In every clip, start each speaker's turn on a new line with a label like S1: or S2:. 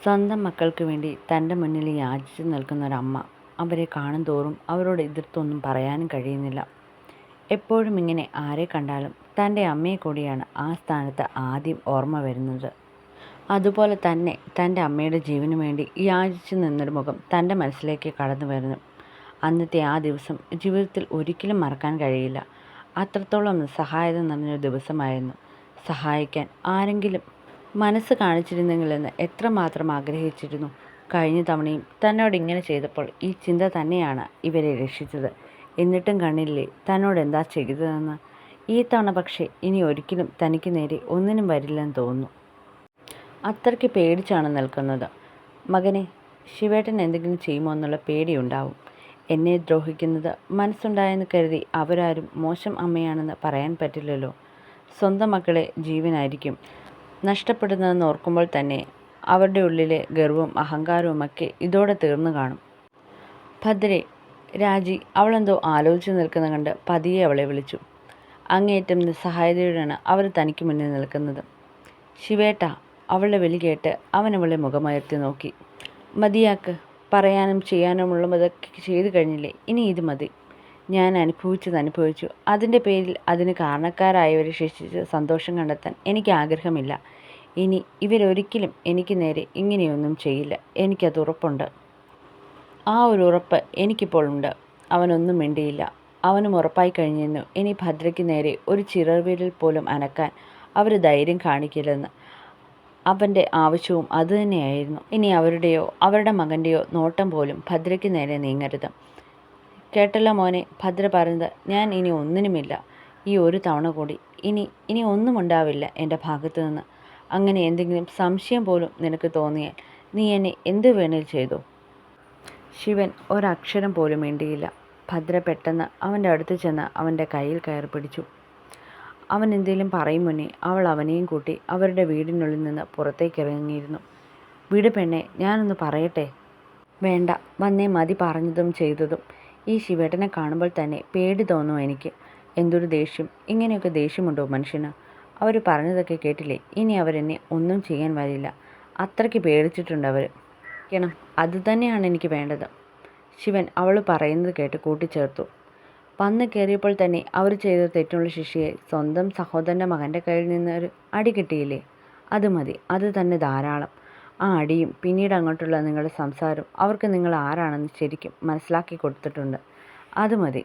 S1: സ്വന്തം മക്കൾക്ക് വേണ്ടി തൻ്റെ മുന്നിൽ യാചിച്ചു നിൽക്കുന്നൊരമ്മ. അവരെ കാണുന്തോറും അവരോട് എതിർത്തൊന്നും പറയാനും കഴിയുന്നില്ല. എപ്പോഴും ഇങ്ങനെ ആരെ കണ്ടാലും തൻ്റെ അമ്മയെ കൂടിയാണ് ആ സ്ഥാനത്ത് ആദ്യം ഓർമ്മ വരുന്നത്. അതുപോലെ തന്നെ തൻ്റെ അമ്മയുടെ ജീവനു വേണ്ടി യാചിച്ചു നിന്നൊരു മുഖം തൻ്റെ മനസ്സിലേക്ക് കടന്നു വരുന്നു. അന്നത്തെ ആ ദിവസം ജീവിതത്തിൽ ഒരിക്കലും മറക്കാൻ കഴിയില്ല. അത്രത്തോളം നിസ്സഹായത നിറഞ്ഞൊരു ദിവസമായിരുന്നു. സഹായിക്കാൻ ആരെങ്കിലും മനസ്സ് കാണിച്ചിരുന്നെങ്കിലെന്ന് എത്രമാത്രം ആഗ്രഹിച്ചിരുന്നു. കഴിഞ്ഞ തവണയും തന്നോട് ഇങ്ങനെ ചെയ്തപ്പോൾ ഈ ചിന്ത തന്നെയാണ് ഇവരെ രക്ഷിച്ചത്. എന്നിട്ടും കണ്ടില്ലേ തന്നോട് എന്താ ചെയ്തതെന്ന്. ഈ തവണ പക്ഷേ ഇനി ഒരിക്കലും തനിക്ക് നേരെ ഒന്നിനും വരില്ലെന്ന് തോന്നുന്നു. അത്രയ്ക്ക് പേടിച്ചാണ് നിൽക്കുന്നത്. മകനെ, ശിവേട്ടൻ എന്തെങ്കിലും ചെയ്യുമോ എന്നുള്ള പേടിയുണ്ടാവും. എന്നെ ദ്രോഹിക്കുന്നത് മനസ്സുണ്ടായെന്ന് കരുതി അവരാരും മോശം അമ്മയാണെന്ന് പറയാൻ പറ്റില്ലല്ലോ. സ്വന്തം മക്കളെ ജീവനായിരിക്കും നഷ്ടപ്പെടുന്നതെന്ന് ഓർക്കുമ്പോൾ തന്നെ അവരുടെ ഉള്ളിലെ ഗർവവും അഹങ്കാരവുമൊക്കെ ഇതോടെ തീർന്നു കാണും. ഭദ്രേ, രാജി അവളെന്തോ ആലോചിച്ച് നിൽക്കുന്ന കണ്ട് പതിയെ അവളെ വിളിച്ചു. അങ്ങേയറ്റം നിസ്സഹായതയോടെയാണ് അവർ തനിക്ക് മുന്നിൽ നിൽക്കുന്നത്. ശിവേട്ട, അവളുടെ വിളി കേട്ട് അവൻ അവളെ മുഖമുയർത്തി നോക്കി. മതിയാക്ക്, പറയാനും ചെയ്യാനുമുള്ളതൊക്കെ ചെയ്തു കഴിഞ്ഞില്ലേ, ഇനി ഇത് മതി. ഞാൻ അനുഭവിച്ചു. അതിൻ്റെ പേരിൽ അതിന് കാരണക്കാരായവരെ ശിക്ഷിച്ച് സന്തോഷം കണ്ടെത്താൻ എനിക്ക് ആഗ്രഹമില്ല. ഇനി ഇവരൊരിക്കലും എനിക്ക് നേരെ ഇങ്ങനെയൊന്നും ചെയ്യില്ല. എനിക്കത് ഉറപ്പുണ്ട്. ആ ഒരു ഉറപ്പ് എനിക്കിപ്പോൾ ഉണ്ട്. അവനൊന്നും മിണ്ടിയില്ല. അവനും ഉറപ്പായി കഴിഞ്ഞിരുന്നു ഇനി ഭദ്രയ്ക്ക് നേരെ ഒരു ചിറവിരൽ പോലും അനക്കാൻ അവർ ധൈര്യം കാണിക്കില്ലെന്ന്. അവൻ്റെ ആവശ്യവും അതുതന്നെയായിരുന്നു. ഇനി അവരുടെയോ അവരുടെ മകൻ്റെയോ നോട്ടം പോലും ഭദ്രയ്ക്ക് നേരെ നീങ്ങരുത്. കേട്ടല്ലോ മോനെ, ഭദ്ര പറഞ്ഞത്. ഞാൻ ഇനി ഒന്നിനുമില്ല. ഈ ഒരു തവണ കൂടി ഇനി ഒന്നും ഉണ്ടാവില്ല എൻ്റെ ഭാഗത്തു നിന്ന്. അങ്ങനെ എന്തെങ്കിലും സംശയം പോലും നിനക്ക് തോന്നിയാൽ നീ എന്നെ എന്ത് വേണേൽ ചെയ്തോ. ശിവൻ ഒരക്ഷരം പോലും മിണ്ടിയില്ല. ഭദ്ര പെട്ടെന്ന് അവൻ്റെ അടുത്ത് ചെന്ന് അവൻ്റെ കയ്യിൽ കയറി പിടിച്ചു. അവൻ എന്തെങ്കിലും പറയും മുന്നേ അവൾ അവനെയും കൂട്ടി അവരുടെ വീടിനുള്ളിൽ നിന്ന് പുറത്തേക്ക് ഇറങ്ങിയിരുന്നു. വിട് പെണ്ണെ, ഞാനൊന്ന് പറയട്ടെ. വേണ്ട, വന്നേ മതി പറഞ്ഞതും ചെയ്തതും. ഈ ശിവേട്ടനെ കാണുമ്പോൾ തന്നെ പേടി തോന്നും എനിക്ക്. എന്തൊരു ദേഷ്യം! ഇങ്ങനെയൊക്കെ ദേഷ്യമുണ്ടോ മനുഷ്യന്? അവർ പറഞ്ഞതൊക്കെ കേട്ടില്ലേ? ഇനി അവരെന്നെ ഒന്നും ചെയ്യാൻ വരില്ല. അത്രയ്ക്ക് പേടിച്ചിട്ടുണ്ട് അവർ. ക്കണം, അതുതന്നെയാണ് എനിക്ക് വേണ്ടത്. ശിവൻ അവൾ പറയുന്നത് കേട്ട് കൂട്ടിച്ചേർത്തു. വന്ന് കയറിയപ്പോൾ തന്നെ അവർ ചെയ്ത തെറ്റിനുള്ള ശിക്ഷയെ സ്വന്തം സഹോദരൻ്റെ മകൻ്റെ കയ്യിൽ നിന്ന് ഒരു അടി കിട്ടിയില്ലേ? അത് മതി, അത് തന്നെ ധാരാളം. ആ അടിയും പിന്നീട് അങ്ങോട്ടുള്ള നിങ്ങളുടെ സംസാരവും അവർക്ക് നിങ്ങൾ ആരാണെന്ന് ശരിക്കും മനസ്സിലാക്കി കൊടുത്തിട്ടുണ്ട്. അത് മതി.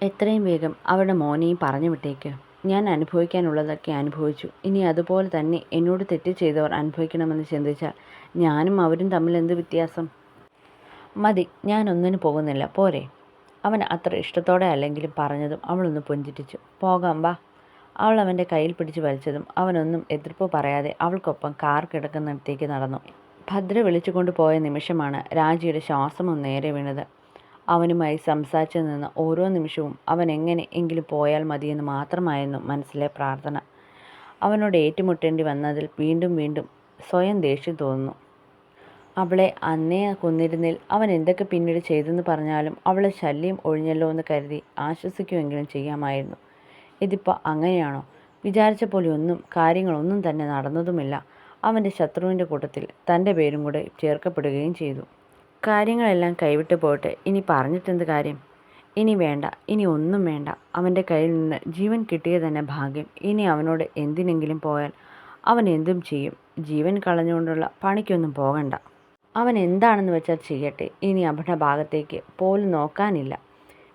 S1: എത്രയും വേഗം അവരുടെ മോനെയും പറഞ്ഞു വിട്ടേക്ക്. ഞാൻ അനുഭവിക്കാനുള്ളതൊക്കെ അനുഭവിച്ചു. ഇനി അതുപോലെ തന്നെ എന്നോട് തെറ്റ് ചെയ്തവർ അനുഭവിക്കണമെന്ന് ചിന്തിച്ചാൽ ഞാനും അവരും തമ്മിൽ എന്ത് വ്യത്യാസം? മതി, ഞാൻ ഒന്നിനും പോകുന്നില്ല, പോരെ. അവൻ അത്ര ഇഷ്ടത്തോടെ അല്ലെങ്കിലും പറഞ്ഞതും അവളൊന്ന് പുഞ്ചിരിച്ചു. പോകാം, വാ. അവൾ അവൻ്റെ കയ്യിൽ പിടിച്ച് വലിച്ചതും അവനൊന്നും എതിർപ്പ് പറയാതെ അവൾക്കൊപ്പം കാർ കിടക്കുന്നിടത്തേക്ക് നടന്നു. ഭദ്ര വിളിച്ചുകൊണ്ട് പോയ നിമിഷമാണ് രാജിയുടെ ശ്വാസം നേരെ വീണത്. അവനുമായി സംസാരിച്ചു നിന്ന് ഓരോ നിമിഷവും അവൻ എങ്ങനെ എങ്കിലും പോയാൽ മതിയെന്ന് മാത്രമായിരുന്നു മനസ്സിലെ പ്രാർത്ഥന. അവനോട് ഏറ്റുമുട്ടേണ്ടി വന്നതിൽ വീണ്ടും വീണ്ടും സ്വയം ദേഷ്യം തോന്നുന്നു. അവളെ അന്നേ കൊന്നിരുന്നിൽ അവൻ എന്തൊക്കെ പിന്നീട് ചെയ്തെന്ന് പറഞ്ഞാലും അവളെ ശല്യം ഒഴിഞ്ഞല്ലോ എന്ന് കരുതി ആശ്വസിക്കുമെങ്കിലും ചെയ്യാമായിരുന്നു. ഇതിപ്പോൾ അങ്ങനെയാണോ? വിചാരിച്ച പോലെയൊന്നും കാര്യങ്ങളൊന്നും തന്നെ നടന്നതുമില്ല. അവൻ്റെ ശത്രുവിൻ്റെ കൂട്ടത്തിൽ തൻ്റെ പേരും കൂടെ ചേർക്കപ്പെടുകയും ചെയ്തു. കാര്യങ്ങളെല്ലാം കൈവിട്ട് പോയിട്ട് ഇനി പറഞ്ഞിട്ടെന്ത് കാര്യം? ഇനി വേണ്ട, ഇനി ഒന്നും വേണ്ട. അവൻ്റെ കയ്യിൽ നിന്ന് ജീവൻ കിട്ടിയ തന്നെ ഭാഗ്യം. ഇനി അവനോട് എന്തിനെങ്കിലും പോയാൽ അവൻ എന്തും ചെയ്യും. ജീവൻ കളഞ്ഞുകൊണ്ടുള്ള പണിക്കൊന്നും പോകണ്ട. അവൻ എന്താണെന്ന് വെച്ചാൽ ചെയ്യട്ടെ. ഇനി അവരുടെ ഭാഗത്തേക്ക് പോലും നോക്കാനില്ല.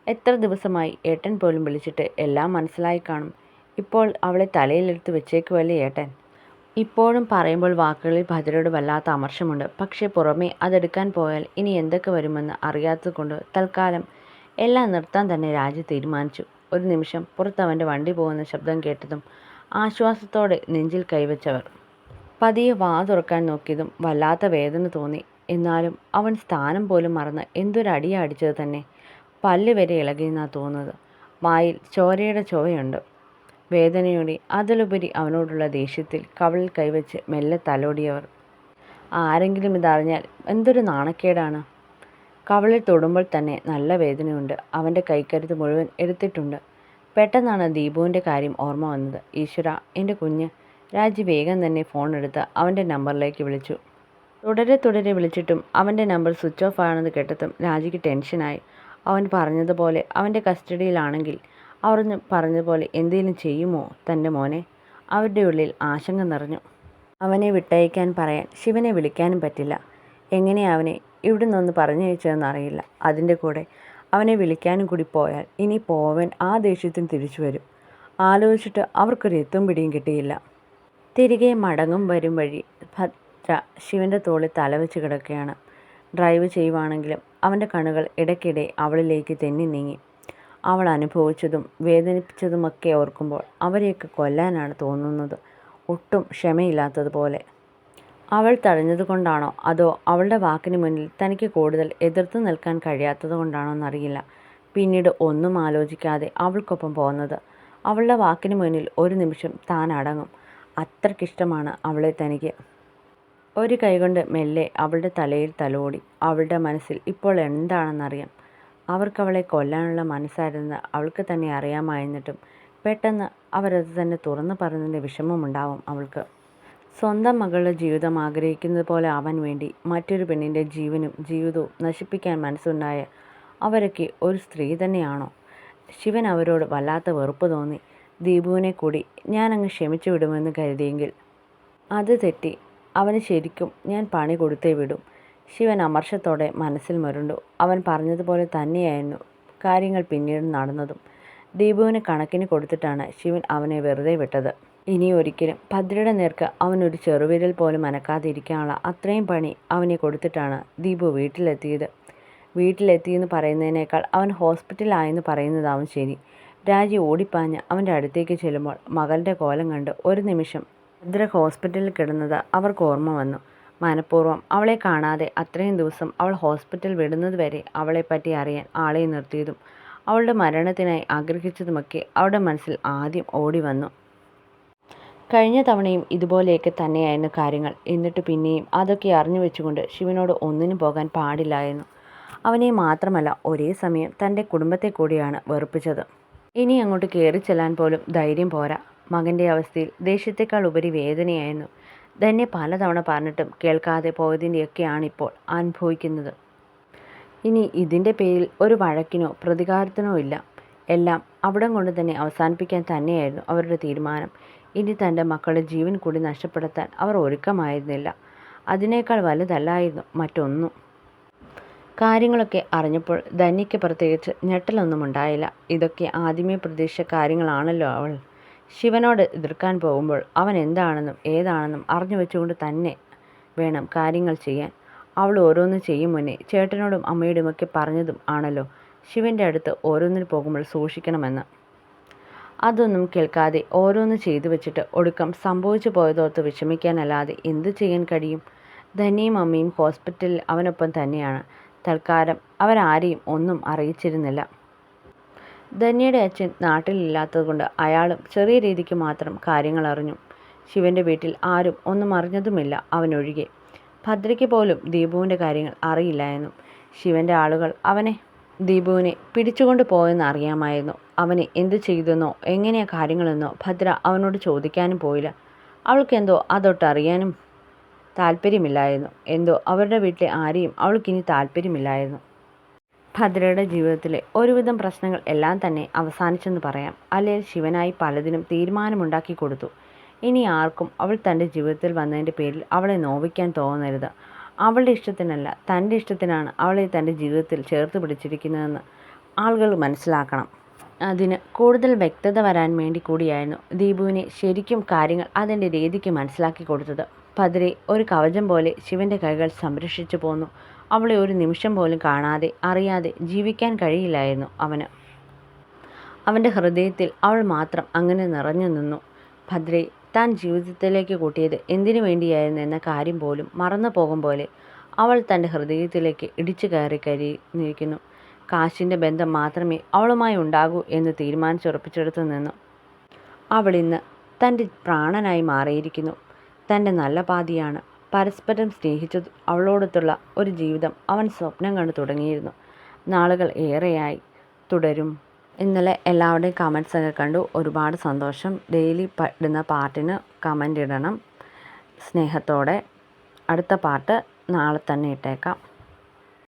S1: എത്ര ദിവസമായി ഏട്ടൻ പോലും വിളിച്ചിട്ട് എല്ലാം മനസ്സിലായി കാണും. ഇപ്പോൾ അവളെ തലയിലെടുത്ത് വെച്ചേക്കുവല്ലേ ഏട്ടൻ. ഇപ്പോഴും പറയുമ്പോൾ വാക്കുകളിൽ ഭദ്രയോട് വല്ലാത്ത അമർഷമുണ്ട്. പക്ഷേ പുറമേ അതെടുക്കാൻ പോയാൽ ഇനി എന്തൊക്കെ വരുമെന്ന് അറിയാത്തതുകൊണ്ട് തൽക്കാലം എല്ലാം നിർത്താൻ തന്നെ രാജി തീരുമാനിച്ചു. ഒരു നിമിഷം പുറത്ത് അവൻ്റെ വണ്ടി പോകുന്ന ശബ്ദം കേട്ടതും ആശ്വാസത്തോടെ നെഞ്ചിൽ കൈവച്ചവർ പതിയെ വാ തുറക്കാൻ നോക്കിയതും വല്ലാത്ത വേദന തോന്നി. എന്നാലും അവൻ സ്ഥാനം പോലും മറന്ന് എന്തൊരടിയാ അടിച്ചത് തന്നെ. പല്ല് വരെ ഇളകിയെന്നാ തോന്നുന്നത്. വായിൽ ചോരയുടെ ചുവയുണ്ട്. വേദനയോടെ അതിലുപരി അവനോടുള്ള ദേഷ്യത്തിൽ കവിളിൽ കൈവച്ച് മെല്ലെ തലോടിയവർ. ആരെങ്കിലും ഇതറിഞ്ഞാൽ എന്തൊരു നാണക്കേടാണ്. കവിളിൽ തൊടുമ്പോൾ തന്നെ നല്ല വേദനയുണ്ട്. അവൻ്റെ കൈക്കരുത്ത് മുഴുവൻ എടുത്തിട്ടുണ്ട്. പെട്ടെന്നാണ് ദീപുവിൻ്റെ കാര്യം ഓർമ്മ വന്നത്. ഈശ്വര, എൻ്റെ കുഞ്ഞ്. രാജി വേഗം തന്നെ ഫോൺ എടുത്ത് അവൻ്റെ നമ്പറിലേക്ക് വിളിച്ചു. തുടരെ തുടരെ വിളിച്ചിട്ടും അവൻ്റെ നമ്പർ സ്വിച്ച് ഓഫ് ആണെന്ന് കേട്ടതും രാജിക്ക് ടെൻഷനായി. അവൻ പറഞ്ഞതുപോലെ അവൻ്റെ കസ്റ്റഡിയിലാണെങ്കിൽ അവർ പറഞ്ഞതുപോലെ എന്തെങ്കിലും ചെയ്യുമോ തൻ്റെ മോനെ? അവരുടെ ഉള്ളിൽ ആശങ്ക നിറഞ്ഞു. അവനെ വിട്ടയക്കാൻ പറയാൻ ശിവനെ വിളിക്കാനും പറ്റില്ല. എങ്ങനെയാ അവനെ ഇവിടെ നിന്നൊന്ന് പറഞ്ഞയച്ചതെന്നറിയില്ല. അതിൻ്റെ കൂടെ അവനെ വിളിക്കാനും കൂടി പോയാൽ ഇനി പോവൻ ആ ദേഷ്യത്തിന് തിരിച്ചു വരും. ആലോചിച്ചിട്ട് അവർക്കൊരു എത്തും പിടിയും കിട്ടിയില്ല. തിരികെ മടങ്ങും വരും വഴി ഭദ്ര ശിവൻ്റെ തോളിൽ തലവെച്ച് കിടക്കുകയാണ്. ഡ്രൈവ് ചെയ്യുവാണെങ്കിലും അവൻ്റെ കണ്ണുകൾ ഇടയ്ക്കിടെ അവളിലേക്ക് തെന്നി നീങ്ങി. അവൾ അനുഭവിച്ചതും വേദനിപ്പിച്ചതുമൊക്കെ ഓർക്കുമ്പോൾ അവരെയൊക്കെ കൊല്ലാനാണ് തോന്നുന്നത്, ഒട്ടും ക്ഷമയില്ലാത്തതുപോലെ. അവൾ തടഞ്ഞതുകൊണ്ടാണോ അതോ അവളുടെ വാക്കിന് മുന്നിൽ തനിക്ക് കൂടുതൽ എതിർത്ത് നിൽക്കാൻ കഴിയാത്തത് കൊണ്ടാണോ എന്നറിയില്ല. പിന്നീട് ഒന്നും ആലോചിക്കാതെ അവൾക്കൊപ്പം പോകുന്നത്. അവളുടെ വാക്കിന് മുന്നിൽ ഒരു നിമിഷം താൻ അടങ്ങും. അത്രയ്ക്കിഷ്ടമാണ് അവളെ തനിക്ക്. ഒരു കൈകൊണ്ട് മെല്ലെ അവളുടെ തലയിൽ തലോടി. അവളുടെ മനസ്സിൽ ഇപ്പോൾ എന്താണെന്നറിയാം. അവർക്കവളെ കൊല്ലാനുള്ള മനസ്സായിരുന്നത് അവൾക്ക് തന്നെ അറിയാമായിരുന്നിട്ടും പെട്ടെന്ന് അവരത് തന്നെ തുറന്നു പറഞ്ഞതിൻ്റെ വിഷമമുണ്ടാവും അവൾക്ക്. സ്വന്തം മകളുടെ ജീവിതം ആഗ്രഹിക്കുന്നത് പോലെ ആവാൻ വേണ്ടി മറ്റൊരു പെണ്ണിൻ്റെ ജീവനും ജീവിതവും നശിപ്പിക്കാൻ മനസ്സുണ്ടായ അവരൊക്കെ ഒരു സ്ത്രീ തന്നെയാണോ? ശിവൻ അവരോട് വല്ലാത്ത വെറുപ്പ് തോന്നി. ദീപുവിനെ കൂടി ഞാനങ്ങ് ക്ഷമിച്ചു വിടുമെന്ന് കരുതിയെങ്കിൽ അത് തെറ്റി. അവന് ശരിക്കും ഞാൻ പണി കൊടുത്തേ വിടും. ശിവൻ അമർഷത്തോടെ മനസ്സിൽ മുരണ്ടു. അവൻ പറഞ്ഞതുപോലെ തന്നെയായിരുന്നു കാര്യങ്ങൾ പിന്നീട് നടന്നതും. ദീപുവിന് കണക്കിന് കൊടുത്തിട്ടാണ് ശിവൻ അവനെ വെറുതെ വിട്ടത്. ഇനി ഒരിക്കലും ഭദ്രയുടെ നേർക്ക് അവനൊരു ചെറുവിരൽ പോലും അനക്കാതിരിക്കാനുള്ള അത്രയും പണി അവനെ കൊടുത്തിട്ടാണ് ദീപു വീട്ടിലെത്തിയത്. വീട്ടിലെത്തിയെന്ന് പറയുന്നതിനേക്കാൾ അവൻ ഹോസ്പിറ്റലായെന്ന് പറയുന്നതാവും ശരി. രാജി ഓടിപ്പാഞ്ഞ് അവൻ്റെ അടുത്തേക്ക് ചെല്ലുമ്പോൾ മകളുടെ കോലം കണ്ട് ഒരു നിമിഷം ഭദ്ര ഹോസ്പിറ്റലിൽ കിടന്നത് അവർക്ക് ഓർമ്മ വന്നു. മനഃപൂർവ്വം അവളെ കാണാതെ അത്രയും ദിവസം അവൾ ഹോസ്പിറ്റൽ വിടുന്നത് വരെ അവളെപ്പറ്റി അറിയാൻ ആളെ നിർത്തിയതും അവളുടെ മരണത്തിനായി ആഗ്രഹിച്ചതുമൊക്കെ അവളുടെ മനസ്സിൽ ആദ്യം ഓടി വന്നു. കഴിഞ്ഞ തവണയും ഇതുപോലെയൊക്കെ തന്നെയായിരുന്നു കാര്യങ്ങൾ. എന്നിട്ട് പിന്നെയും അതൊക്കെ അറിഞ്ഞു വെച്ചുകൊണ്ട് ശിവനോട് ഒന്നിനും പോകാൻ പാടില്ലായിരുന്നു. അവനെ മാത്രമല്ല ഒരേ സമയം തൻ്റെ കുടുംബത്തെ കൂടിയാണ് വെറുപ്പിച്ചത്. ഇനി അങ്ങോട്ട് കയറി ചെല്ലാൻ പോലും ധൈര്യം പോരാ. മകൻ്റെ അവസ്ഥയിൽ ദേഷ്യത്തെക്കാൾ ഉപരി വേദനയായിരുന്നു. ധന്യ പലതവണ പറഞ്ഞിട്ടും കേൾക്കാതെ പോയതിൻ്റെയൊക്കെയാണിപ്പോൾ അനുഭവിക്കുന്നത്. ഇനി ഇതിൻ്റെ പേരിൽ ഒരു വഴക്കിനോ പ്രതികാരത്തിനോ ഇല്ല. എല്ലാം അവിടം കൊണ്ട് തന്നെ അവസാനിപ്പിക്കാൻ തന്നെയായിരുന്നു അവരുടെ തീരുമാനം. ഇനി തൻ്റെ മക്കളുടെ ജീവൻ കൂടി നഷ്ടപ്പെടുത്താൻ അവർ ഒരുക്കമായിരുന്നില്ല. അതിനേക്കാൾ വലുതല്ലായിരുന്നു മറ്റൊന്നും. കാര്യങ്ങളൊക്കെ അറിഞ്ഞപ്പോൾ ധന്യയ്ക്ക് പ്രത്യേകിച്ച് ഞെട്ടലൊന്നും ഉണ്ടായില്ല. ഇതൊക്കെ ആദ്യമേ പ്രതീക്ഷിച്ച കാര്യങ്ങളാണല്ലോ അവൾ. ശിവനോട് എതിർക്കാൻ പോകുമ്പോൾ അവൻ എന്താണെന്നും ഏതാണെന്നും അറിഞ്ഞു വെച്ചുകൊണ്ട് തന്നെ വേണം കാര്യങ്ങൾ ചെയ്യാൻ. അവൾ ഓരോന്ന് ചെയ്യും മുന്നേ ചേട്ടനോടും അമ്മയോടുമൊക്കെ പറഞ്ഞതും ആണല്ലോ ശിവൻ്റെ അടുത്ത് ഓരോന്നിന് പോകുമ്പോൾ സൂക്ഷിക്കണമെന്ന്. അതൊന്നും കേൾക്കാതെ ഓരോന്ന് ചെയ്തു വെച്ചിട്ട് ഒടുക്കം സംഭവിച്ചു പോയതോർത്ത് വിഷമിക്കാനല്ലാതെ എന്തു ചെയ്യാൻ കഴിയും? ധന്യയും അമ്മയും ഹോസ്പിറ്റലിൽ അവനൊപ്പം തന്നെയാണ്. തൽക്കാലം അവരാരെയും ഒന്നും അറിയിച്ചിരുന്നില്ല. ധന്യയുടെ അച്ഛൻ നാട്ടിലില്ലാത്തതുകൊണ്ട് അയാളും ചെറിയ രീതിക്ക് മാത്രം കാര്യങ്ങൾ അറിഞ്ഞു. ശിവൻ്റെ വീട്ടിൽ ആരും ഒന്നും അറിഞ്ഞതുമില്ല അവനൊഴികെ. ഭദ്രയ്ക്ക് പോലും ദീപുവിൻ്റെ കാര്യങ്ങൾ അറിയില്ലായിരുന്നു. ശിവൻ്റെ ആളുകൾ ദീപുവിനെ പിടിച്ചുകൊണ്ട് പോയെന്ന് അറിയാമായിരുന്നു. അവനെ എന്തു ചെയ്തെന്നോ എങ്ങനെയാ കാര്യങ്ങളെന്നോ ഭദ്ര അവനോട് ചോദിക്കാനും പോയില്ല. അവൾക്കെന്തോ അതൊട്ടറിയാനും താല്പര്യമില്ലായിരുന്നു. എന്തോ അവരുടെ വീട്ടിലെ ആരെയും അവൾക്കിനി താല്പര്യമില്ലായിരുന്നു. ഭദ്രയുടെ ജീവിതത്തിലെ ഒരുവിധം പ്രശ്നങ്ങൾ എല്ലാം തന്നെ അവസാനിച്ചെന്ന് പറയാം. അല്ലെങ്കിൽ ശിവനായി പലതിനും തീരുമാനമുണ്ടാക്കി കൊടുത്തു. ഇനി ആർക്കും അവൾ തൻ്റെ ജീവിതത്തിൽ വന്നതിൻ്റെ പേരിൽ അവളെ നോവിക്കാൻ തോന്നരുത്. അവളുടെ ഇഷ്ടത്തിനല്ല തൻ്റെ ഇഷ്ടത്തിനാണ് അവളെ തൻ്റെ ജീവിതത്തിൽ ചേർത്ത് പിടിച്ചിരിക്കുന്നതെന്ന് ആളുകൾ മനസ്സിലാക്കണം. അതിന് കൂടുതൽ വ്യക്തത വരാൻ വേണ്ടി കൂടിയായിരുന്നു ദീപുവിനെ ശരിക്കും കാര്യങ്ങൾ അതിൻ്റെ രീതിക്ക് മനസ്സിലാക്കി കൊടുത്തത്. ഭദ്രയെ ഒരു കവചം പോലെ ശിവൻ്റെ കൈകൾ സംരക്ഷിച്ചു പോന്നു. അവളെ ഒരു നിമിഷം പോലും കാണാതെ അറിയാതെ ജീവിക്കാൻ കഴിയില്ലായിരുന്നു അവന്. അവൻ്റെ ഹൃദയത്തിൽ അവൾ മാത്രം അങ്ങനെ നിറഞ്ഞു നിന്നു. ഭദ്രയെ താൻ ജീവിതത്തിലേക്ക് കൂട്ടിയത് എന്തിനു വേണ്ടിയായിരുന്നു എന്ന കാര്യം പോലും മറന്നു പോകും പോലെ അവൾ തൻ്റെ ഹൃദയത്തിലേക്ക് ഇടിച്ചു കയറിയിരിക്കുന്നു. കാശിൻ്റെ ബന്ധം മാത്രമേ അവളുമായി ഉണ്ടാകൂ എന്ന് തീരുമാനിച്ചുറപ്പിച്ചെടുത്തു നിന്നു. അവളിന്ന് തൻ്റെ പ്രാണനായി മാറിയിരിക്കുന്നു. തൻ്റെ നല്ല പാതിയാണ്. പരസ്പരം സ്നേഹിച്ചു അവളോടൊത്തുള്ള ഒരു ജീവിതം അവൻ സ്വപ്നം കണ്ടു തുടങ്ങിയിരുന്നു. നാളുകൾ ഏറെയായി. തുടരും. ഇന്നലെ എല്ലാവരുടെയും കമൻസൊക്കെ കണ്ടു. ഒരുപാട് സന്തോഷം. ഡെയിലി ഇടുന്ന പാട്ടിന് കമൻ്റ് ഇടണം സ്നേഹത്തോടെ. അടുത്ത പാർട്ട് നാളെ തന്നെ ഇട്ടേക്കാം.